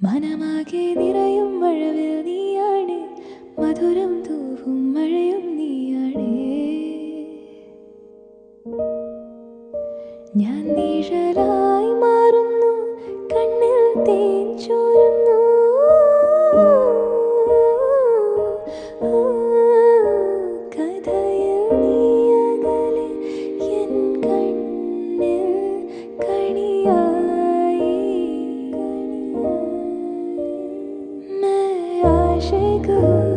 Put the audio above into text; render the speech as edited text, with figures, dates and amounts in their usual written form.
മനമാകെ നിറയും മഴവിൽ നീയാണ്, മധുരം തൂവും മഴയും നീയാണ്. ഞാൻ നിഴലായി മാറുന്നു, കണ്ണിൽ തേൻ ചോരുന്നു. കഥയിൽ നീ അകലെ എൻ കണ്ണിൽ കണിയായി. मैं आशिक हूँ.